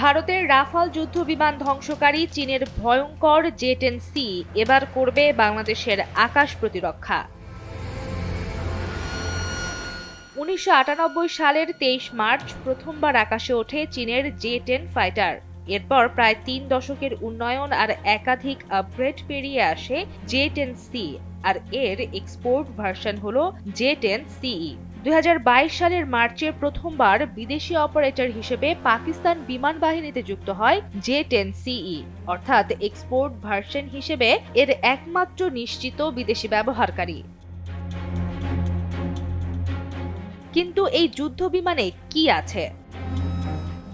ভারতের রাফাল যুদ্ধবিমান ধ্বংসকারী চীনের ভয়ঙ্কর জে-10সি এবার করবে বাংলাদেশের আকাশ প্রতিরক্ষা। ১৯৯৮ সালের ২৩ মার্চ প্রথমবার আকাশে ওঠে চীনের জে-10 ফাইটার। এরপর প্রায় ৩ দশকের উন্নয়ন আর একাধিক আপগ্রেড পেরিয়ে আসে জে-10সি, আর এর এক্সপোর্ট ভার্সন হলো জে-10সিই। ২০২২ সালের মার্চে প্রথমবার বিদেশি অপারেটর হিসেবে পাকিস্তান বিমান বাহিনীতে যুক্ত হয় জে-10সিই, অর্থাৎ এক্সপোর্ট ভার্সন হিসেবে এর একমাত্র নিশ্চিত বিদেশি ব্যবহারকারী। কিন্তু এই যুদ্ধ বিমানে কি আছে?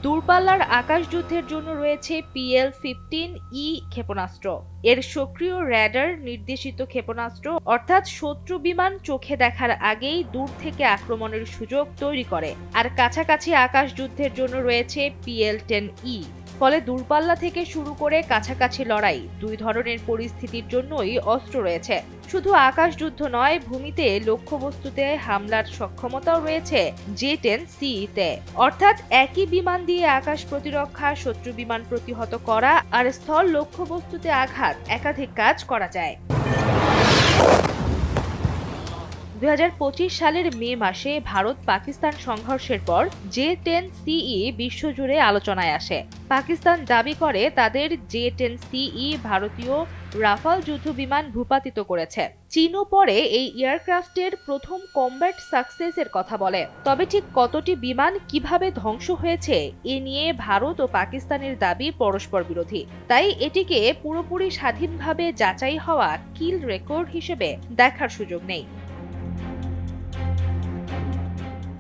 দূরপাল্লার আকাশ যুদ্ধের জন্য রয়েছে PL-15E ক্ষেপণাস্ত্র। এর সক্রিয় র্যাডার নির্দেশিত ক্ষেপণাস্ত্র, অর্থাৎ শত্রু বিমান চোখে দেখার আগেই দূর থেকে আক্রমণের সুযোগ তৈরি করে। আর কাছাকাছি আকাশ যুদ্ধের জন্য রয়েছে PL-10E। ফলে দূরপাল্লা থেকে শুরু করে কাছাকাছি লড়াই দুই ধরনের পরিস্থিতির জন্যই অস্ত্র রয়েছে। শুধু আকাশ যুদ্ধ নয়, ভূমিতে লক্ষ্যবস্তুতে হামলার সক্ষমতাও রয়েছে জে-10সিতে। অর্থাৎ একই বিমান দিয়ে আকাশ প্রতিরক্ষা, শত্রু বিমান প্রতিহত করা আর স্থল লক্ষ্যবস্তুতে আঘাত, একাধিক কাজ করা যায়। ২০২৫ সালের মে মাসে ভারত পাকিস্তান সংঘর্ষের পর জে-10সিই বিশ্বজুড়ে আলোচনায় আসে। পাকিস্তান দাবি করে তাদের জে-10সিই ভারতীয় রাফাল যুদ্ধবিমান ভূপাতিত করেছে। চীনও পরে এই এয়ারক্রাফটের প্রথম কমব্যাট সাকসেসের কথা বলে। তবে ঠিক কতটি বিমান কিভাবে ধ্বংস হয়েছে এ নিয়ে ভারত ও পাকিস্তানের দাবি পরস্পর বিরোধী। তাই এটিকে পুরোপুরি স্বাধীনভাবে যাচাই হওয়া কিল রেকর্ড হিসেবে দেখার সুযোগ নেই।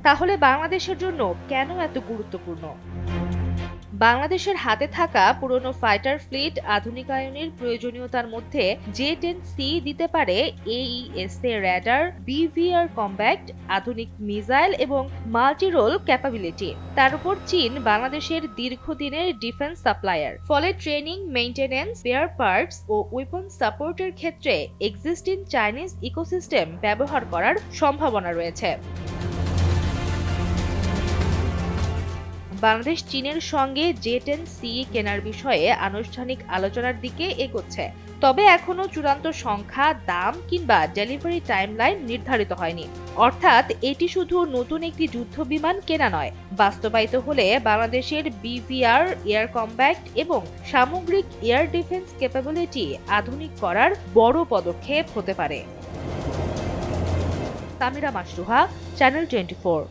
তাহলে বাংলাদেশের জন্য কেন এত গুরুত্বপূর্ণ? বাংলাদেশের হাতে থাকা পুরনো ফাইটার ফ্লিট আধুনিকায়নের প্রয়োজনীয়তার মধ্যে জে-10সি দিতে পারে AESA র্যাডার, BVR কম্ব্যাক্ট, আধুনিক মিসাইল এবং মাল্টি রোল ক্যাপাবিলিটি। তার উপর চীন বাংলাদেশের দীর্ঘদিনের ডিফেন্স সাপ্লায়ার। ফলে ট্রেনিং, মেইনটেনেন্স, স্পেয়ার পার্টস ও ওয়েপন সাপোর্টের ক্ষেত্রে এক্সিস্টিং চাইনিজ ইকোসিস্টেম ব্যবহার করার সম্ভাবনা রয়েছে। বাংলাদেশ চীনের সঙ্গে জে-10সি কেনার বিষয়ে আনুষ্ঠানিক আলোচনার দিকে এগোচ্ছে। তবে এখনো চূড়ান্ত সংখ্যা, দাম কিংবা ডেলিভারি টাইমলাইন নির্ধারিত হয়নি। অর্থাৎ এটি শুধু নতুন একটি যুদ্ধ বিমান কেনা নয়, বাস্তবায়িত হলে বাংলাদেশের BVR, এয়ার কম্ব্যাক্ট এবং সামগ্রিক এয়ার ডিফেন্স ক্যাপাবিলিটি আধুনিক করার বড় পদক্ষেপ হতে পারে। তামিরা মাসরুহা, চ্যানেল 24।